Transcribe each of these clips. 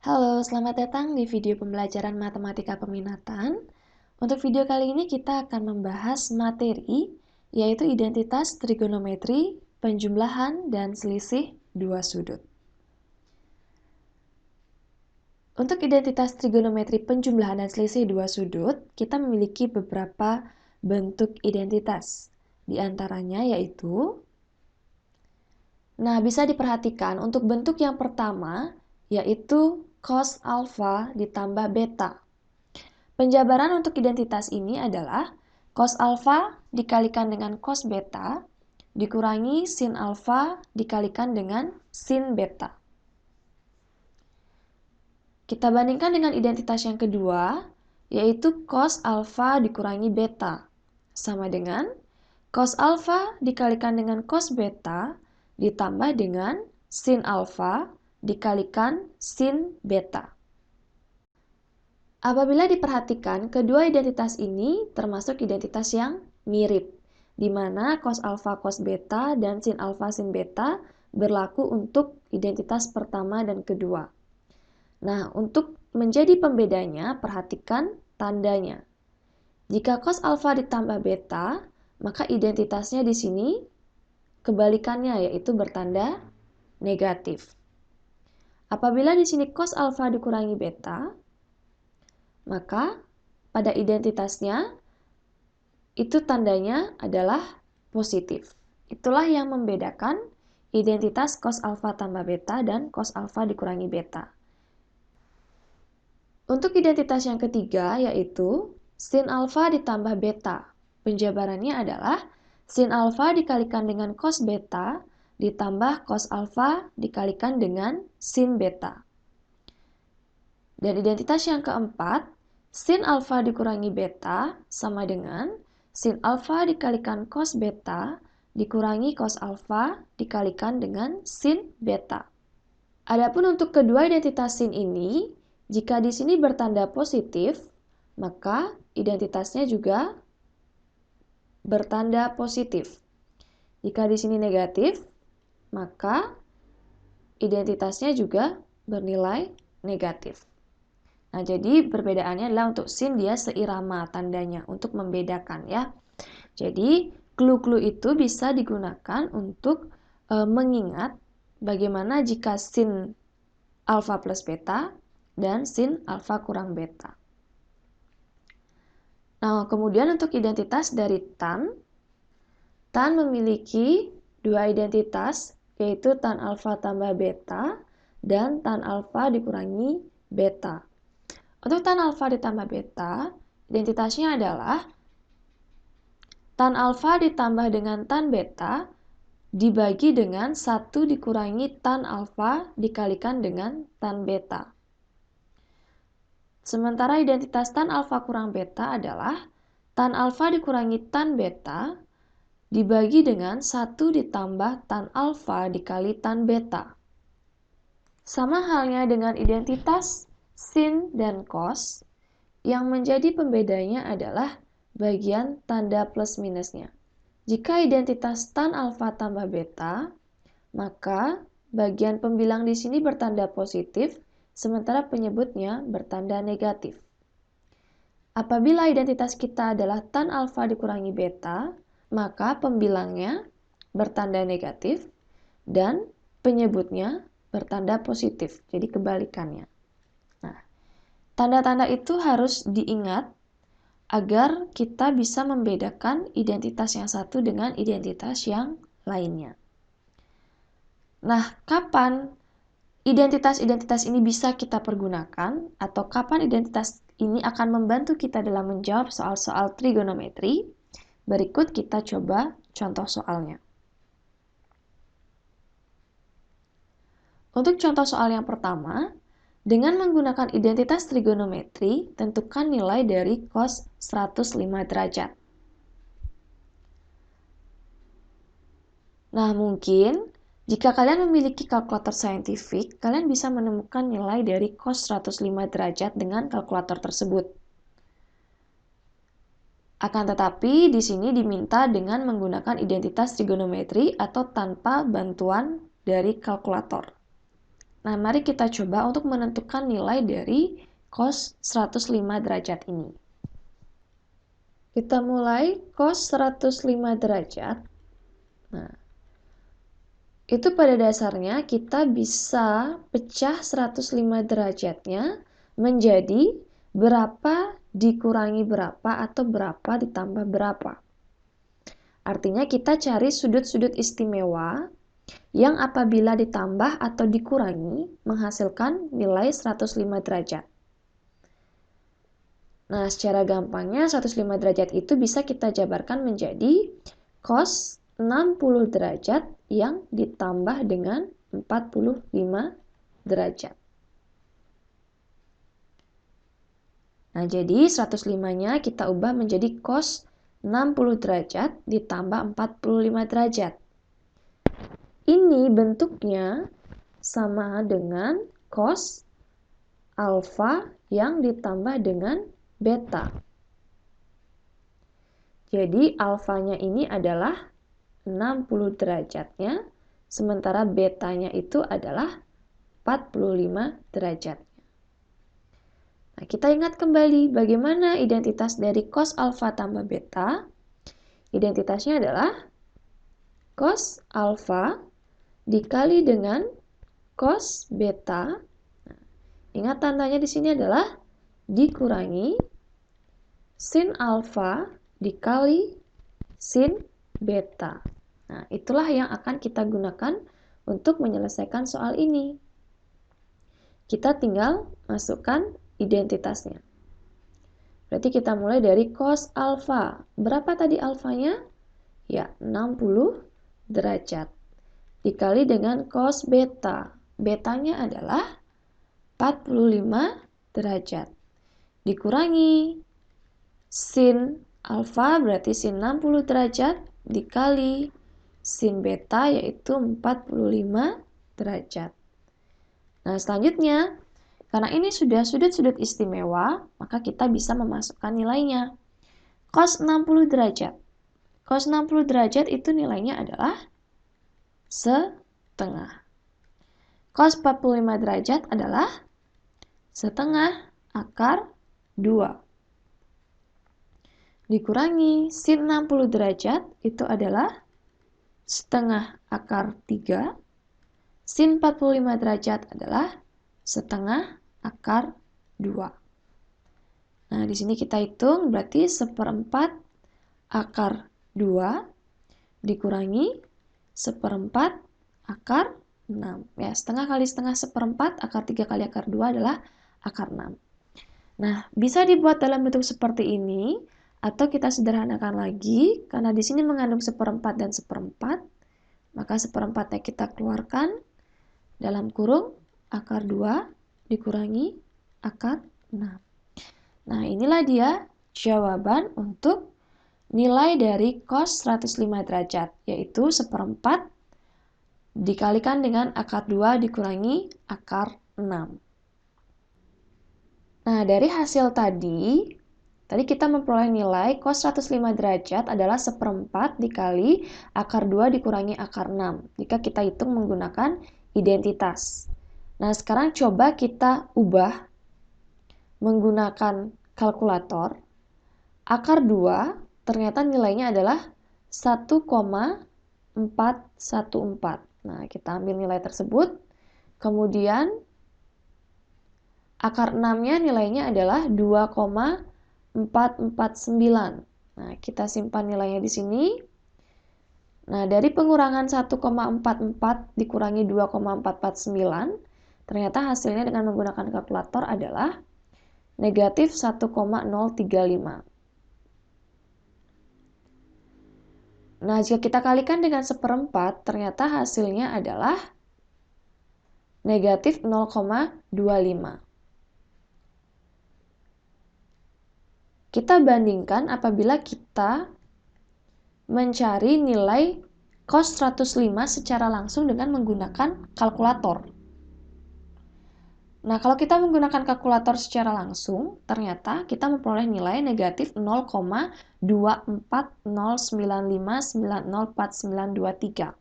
Halo, selamat datang di video pembelajaran matematika peminatan. Untuk video kali ini kita akan membahas materi, yaitu identitas trigonometri, penjumlahan, dan selisih dua sudut. Untuk identitas trigonometri penjumlahan dan selisih dua sudut, kita memiliki beberapa bentuk identitas. Di antaranya yaitu, bisa diperhatikan untuk bentuk yang pertama, yaitu cos alfa ditambah beta. Penjabaran untuk identitas ini adalah cos alfa dikalikan dengan cos beta dikurangi sin alfa dikalikan dengan sin beta. Kita bandingkan dengan identitas yang kedua, yaitu cos alfa dikurangi beta, sama dengan cos alfa dikalikan dengan cos beta ditambah dengan sin alfa dikalikan sin beta. Apabila diperhatikan, kedua identitas ini termasuk identitas yang mirip, di mana cos alfa cos beta dan sin alfa sin beta berlaku untuk identitas pertama dan kedua. Nah, untuk menjadi pembedanya, perhatikan tandanya. Jika cos alfa ditambah beta, maka identitasnya di sini kebalikannya, yaitu bertanda negatif. Apabila di sini cos alfa dikurangi beta, maka pada identitasnya itu tandanya adalah positif. Itulah yang membedakan identitas cos alfa tambah beta dan cos alfa dikurangi beta. Untuk identitas yang ketiga yaitu sin alfa ditambah beta. Penjabarannya adalah sin alfa dikalikan dengan cos beta ditambah cos alfa dikalikan dengan sin beta. Dan identitas yang keempat, sin alfa dikurangi beta sama dengan sin alfa dikalikan cos beta dikurangi cos alfa dikalikan dengan sin beta. Adapun untuk kedua identitas sin ini, jika di sini bertanda positif, maka identitasnya juga bertanda positif. Jika di sini negatif, maka identitasnya juga bernilai negatif. Nah, jadi perbedaannya adalah untuk sin dia seirama tandanya untuk membedakan ya. Jadi, clue-clue itu bisa digunakan untuk mengingat bagaimana jika sin alfa plus beta dan sin alfa kurang beta. Nah, kemudian untuk identitas dari tan memiliki dua identitas, yaitu tan alfa tambah beta dan tan alfa dikurangi beta. Untuk tan alfa ditambah beta, identitasnya adalah tan alfa ditambah dengan tan beta dibagi dengan 1 dikurangi tan alfa dikalikan dengan tan beta. Sementara identitas tan alfa kurang beta adalah tan alfa dikurangi tan beta dibagi dengan 1 ditambah tan alfa dikali tan beta. Sama halnya dengan identitas sin dan cos, yang menjadi pembedanya adalah bagian tanda plus minusnya. Jika identitas tan alfa tambah beta, maka bagian pembilang di sini bertanda positif, sementara penyebutnya bertanda negatif. Apabila identitas kita adalah tan alfa dikurangi beta, maka pembilangnya bertanda negatif dan penyebutnya bertanda positif, jadi kebalikannya. Nah, tanda-tanda itu harus diingat agar kita bisa membedakan identitas yang satu dengan identitas yang lainnya. Nah, kapan identitas-identitas ini bisa kita pergunakan atau kapan identitas ini akan membantu kita dalam menjawab soal-soal trigonometri? Berikut kita coba contoh soalnya. Untuk contoh soal yang pertama, dengan menggunakan identitas trigonometri, tentukan nilai dari cos 105 derajat. Nah, mungkin jika kalian memiliki kalkulator saintifik, kalian bisa menemukan nilai dari cos 105 derajat dengan kalkulator tersebut. Akan tetapi, di sini diminta dengan menggunakan identitas trigonometri atau tanpa bantuan dari kalkulator. Nah, mari kita coba untuk menentukan nilai dari cos 105 derajat ini. Kita mulai cos 105 derajat. Nah, itu pada dasarnya kita bisa pecah 105 derajatnya menjadi berapa dikurangi berapa atau berapa ditambah berapa. Artinya kita cari sudut-sudut istimewa yang apabila ditambah atau dikurangi menghasilkan nilai 105 derajat. Nah, secara gampangnya 105 derajat itu bisa kita jabarkan menjadi cos 60 derajat yang ditambah dengan 45 derajat. Nah, jadi 105-nya kita ubah menjadi cos 60 derajat ditambah 45 derajat. Ini bentuknya sama dengan cos alfa yang ditambah dengan beta. Jadi alfanya ini adalah 60 derajatnya, sementara betanya itu adalah 45 derajat. Nah, kita ingat kembali bagaimana identitas dari cos alfa tambah beta. Identitasnya adalah cos alfa dikali dengan cos beta. Nah, ingat tandanya di sini adalah dikurangi sin alfa dikali sin beta. Nah, itulah yang akan kita gunakan untuk menyelesaikan soal ini. Kita tinggal masukkan identitasnya. Berarti kita mulai dari cos alfa. Berapa tadi alfanya? Ya, 60 derajat. Dikali dengan cos beta. Betanya adalah 45 derajat. Dikurangi sin alfa berarti sin 60 derajat dikali sin beta yaitu 45 derajat. Nah, selanjutnya karena ini sudah sudut-sudut istimewa, maka kita bisa memasukkan nilainya. Cos 60 derajat. Cos 60 derajat itu nilainya adalah setengah. Cos 45 derajat adalah setengah akar 2. Dikurangi sin 60 derajat itu adalah setengah akar 3. Sin 45 derajat adalah setengah akar 2. Nah, di sini kita hitung berarti 1/4 akar 2 dikurangi 1/4 akar 6. Ya, setengah kali setengah 1/4 akar 3 kali akar 2 adalah akar 6. Nah, bisa dibuat dalam bentuk seperti ini atau kita sederhanakan lagi karena di sini mengandung 1/4 dan 1/4, maka 1/4-nya kita keluarkan dalam kurung akar 2 dikurangi akar 6. Nah, inilah dia jawaban untuk nilai dari cos 105 derajat, yaitu 1/4 dikalikan dengan akar 2 dikurangi akar 6. Nah, dari hasil tadi kita memperoleh nilai cos 105 derajat adalah 1/4 dikali akar 2 dikurangi akar 6, jika kita hitung menggunakan identitas. Nah, sekarang coba kita ubah menggunakan kalkulator. Akar 2 ternyata nilainya adalah 1,414. Nah, kita ambil nilai tersebut. Kemudian akar 6-nya nilainya adalah 2,449. Nah, kita simpan nilainya di sini. Nah, dari pengurangan 1,44 dikurangi 2,449, ternyata hasilnya dengan menggunakan kalkulator adalah negatif 1,035. Nah, jika kita kalikan dengan 1/4, ternyata hasilnya adalah negatif 0,25. Kita bandingkan apabila kita mencari nilai cos 105 secara langsung dengan menggunakan kalkulator. Nah, kalau kita menggunakan kalkulator secara langsung, ternyata kita memperoleh nilai negatif 0,24095904923.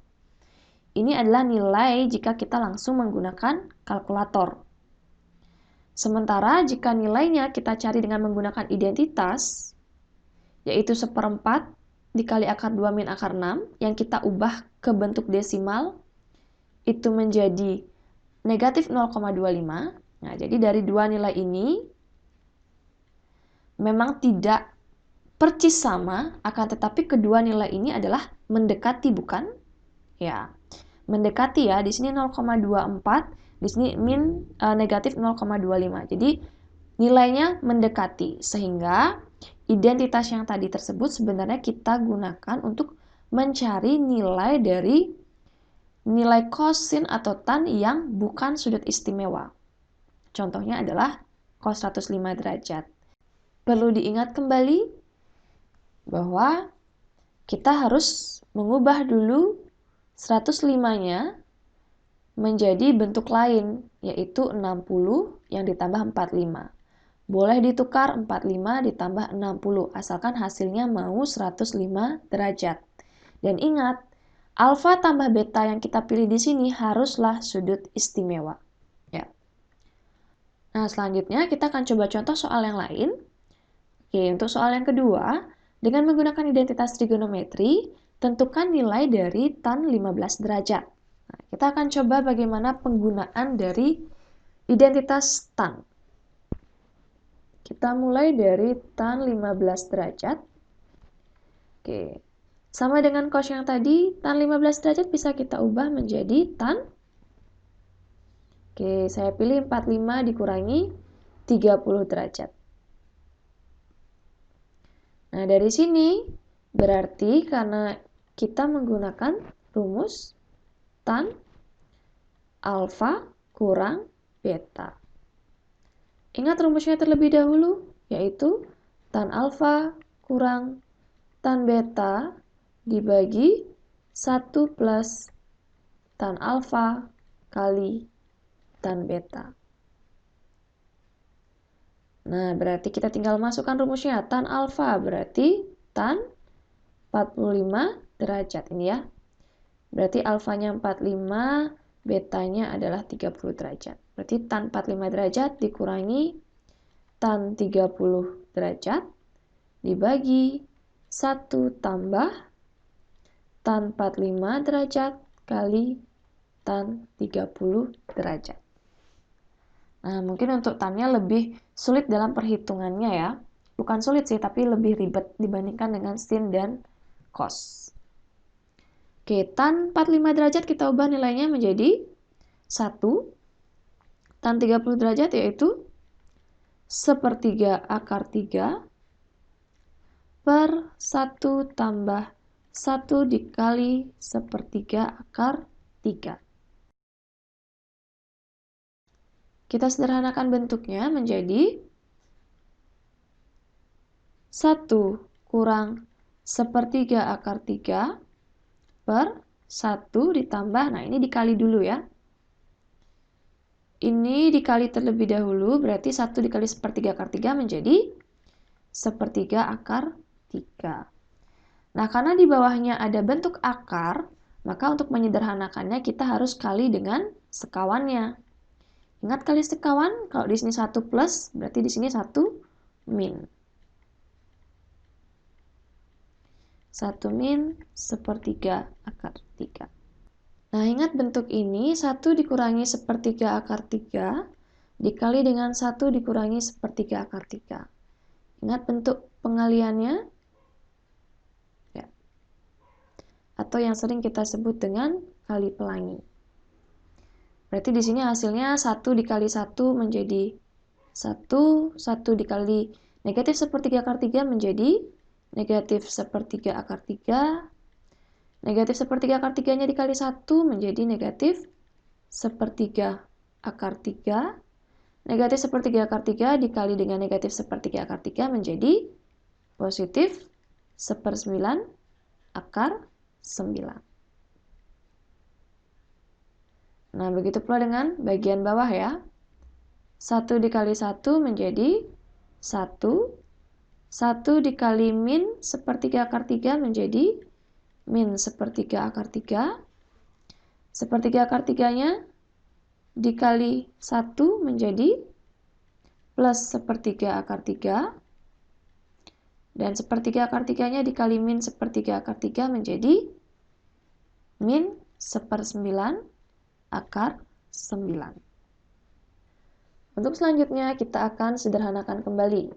Ini adalah nilai jika kita langsung menggunakan kalkulator. Sementara jika nilainya kita cari dengan menggunakan identitas, yaitu 1/4 dikali akar 2 min akar 6, yang kita ubah ke bentuk desimal, itu menjadi negatif 0,25. Nah, jadi dari dua nilai ini, memang tidak percis sama, akan tetapi kedua nilai ini adalah mendekati, bukan? Ya, mendekati ya. Di sini 0,24, di sini negatif 0,25. Jadi nilainya mendekati, sehingga identitas yang tadi tersebut sebenarnya kita gunakan untuk mencari nilai dari nilai kosin atau tan yang bukan sudut istimewa. Contohnya adalah cos 105 derajat. Perlu diingat kembali bahwa kita harus mengubah dulu 105-nya menjadi bentuk lain, yaitu 60 yang ditambah 45. Boleh ditukar 45 ditambah 60, asalkan hasilnya mau 105 derajat. Dan ingat, alfa tambah beta yang kita pilih di sini haruslah sudut istimewa. Ya. Nah, selanjutnya kita akan coba contoh soal yang lain. Oke, untuk soal yang kedua, dengan menggunakan identitas trigonometri, tentukan nilai dari tan 15 derajat. Nah, kita akan coba bagaimana penggunaan dari identitas tan. Kita mulai dari tan 15 derajat. Oke, sama dengan cos yang tadi, tan 15 derajat bisa kita ubah menjadi tan. Oke, saya pilih 45 dikurangi 30 derajat. Nah, dari sini berarti karena kita menggunakan rumus tan alfa kurang beta. Ingat rumusnya terlebih dahulu, yaitu tan alfa kurang tan beta dibagi 1 plus tan alfa kali tan beta. Nah, berarti kita tinggal masukkan rumusnya. Tan alfa berarti tan 45 derajat ini ya. Berarti alfanya 45, betanya adalah 30 derajat. Berarti tan 45 derajat dikurangi tan 30 derajat dibagi 1 tambah tan 45 derajat kali tan 30 derajat. Nah, mungkin untuk tannya lebih sulit dalam perhitungannya ya. Bukan sulit sih, tapi lebih ribet dibandingkan dengan sin dan cos. Oke, tan 45 derajat kita ubah nilainya menjadi 1. Tan 30 derajat yaitu 1/3 akar 3 per 1 tambah 1 dikali 1/3 akar 3. Kita sederhanakan bentuknya menjadi 1 kurang 1/3 akar 3 per 1 ditambah, nah ini dikali dulu ya. Ini dikali terlebih dahulu, berarti 1 dikali 1/3 akar 3 menjadi 1/3 akar 3. Nah, karena di bawahnya ada bentuk akar, maka untuk menyederhanakannya kita harus kali dengan sekawannya. Ingat kali sekawan, kalau di sini 1 plus, berarti di sini 1 min. 1 min 1/3 akar 3. Nah, ingat bentuk ini 1 dikurangi 1/3 akar 3 dikali dengan 1 dikurangi 1/3 akar 3. Ingat bentuk pengaliannya? Ya. Atau yang sering kita sebut dengan kali pelangi. Berarti di sini hasilnya 1 dikali 1 menjadi 1, 1 dikali negatif 1/3 akar 3 menjadi negatif 1/3 akar 3, negatif 1/3 akar 3-nya dikali 1 menjadi negatif 1/3 akar 3, negatif 1/3 akar 3 dikali dengan negatif 1/3 akar 3 menjadi positif 1/9 akar 9. Nah, begitu pula dengan bagian bawah ya. 1 dikali 1 menjadi 1. 1 dikali min 1/3 akar 3 menjadi min 1/3 akar 3. Sepertiga akar 3-nya dikali 1 menjadi plus sepertiga akar 3. Dan sepertiga akar 3-nya dikali min sepertiga akar 3 menjadi min 1/9 akar 9. Untuk selanjutnya kita akan sederhanakan kembali.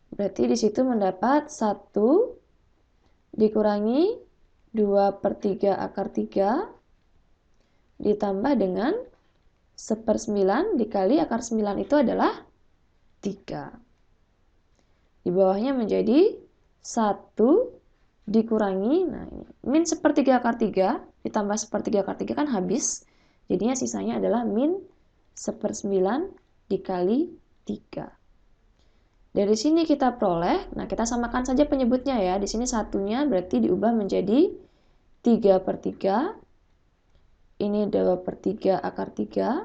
Berarti di situ mendapat 1 dikurangi 2/3 akar 3 ditambah dengan 1/9 dikali akar 9 itu adalah 3. Di bawahnya menjadi 1 dikurangi, nah ini, min sepertiga akar 3 ditambah sepertiga akar 3 kan habis. Jadinya sisanya adalah min 1/9 dikali 3. Dari sini kita peroleh, nah kita samakan saja penyebutnya ya. Di sini satunya berarti diubah menjadi 3/3. Ini 2/3 akar 3.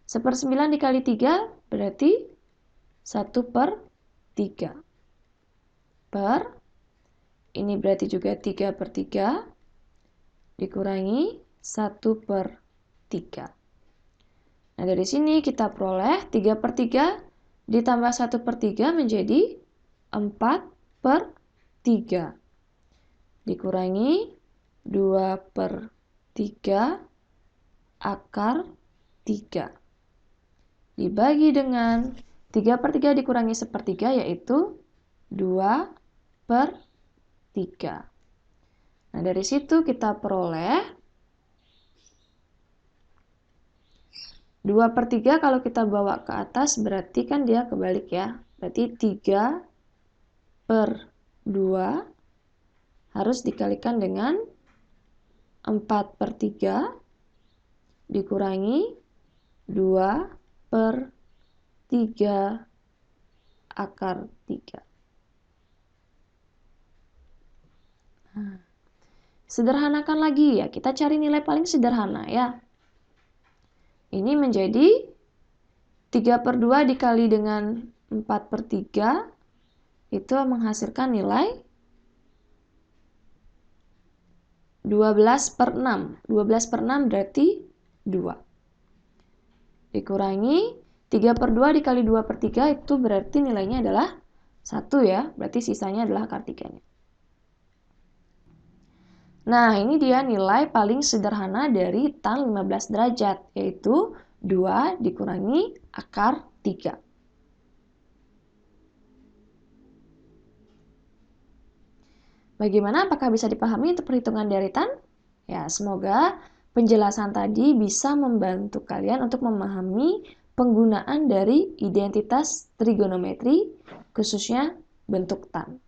1/9 dikali 3 berarti 1/3. Per, ini berarti juga 3/3 dikurangi 1/3. Nah, dari sini kita peroleh 3/3 ditambah 1/3 menjadi 4/3. Dikurangi 2/3 akar 3. Dibagi dengan 3/3 dikurangi 1/3 yaitu 2/3. Nah, dari situ kita peroleh 2/3 kalau kita bawa ke atas berarti kan dia kebalik ya. Berarti 3/2 harus dikalikan dengan 4/3 dikurangi 2/3 akar 3. Nah, sederhanakan lagi ya, kita cari nilai paling sederhana ya. Ini menjadi 3/2 dikali dengan 4/3 itu menghasilkan nilai 12/6. 12/6 berarti 2. Dikurangi 3/2 dikali 2/3 itu berarti nilainya adalah 1 ya. Berarti sisanya adalah akar 3-nya. Nah, ini dia nilai paling sederhana dari tan 15 derajat, yaitu 2 dikurangi akar 3. Bagaimana? Apakah bisa dipahami untuk perhitungan dari tan? Ya, semoga penjelasan tadi bisa membantu kalian untuk memahami penggunaan dari identitas trigonometri, khususnya bentuk tan.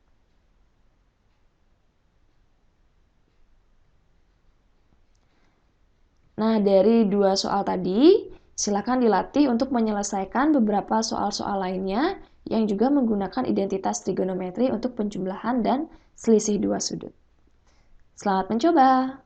Nah, dari 2 soal tadi, silakan dilatih untuk menyelesaikan beberapa soal-soal lainnya yang juga menggunakan identitas trigonometri untuk penjumlahan dan selisih dua sudut. Selamat mencoba!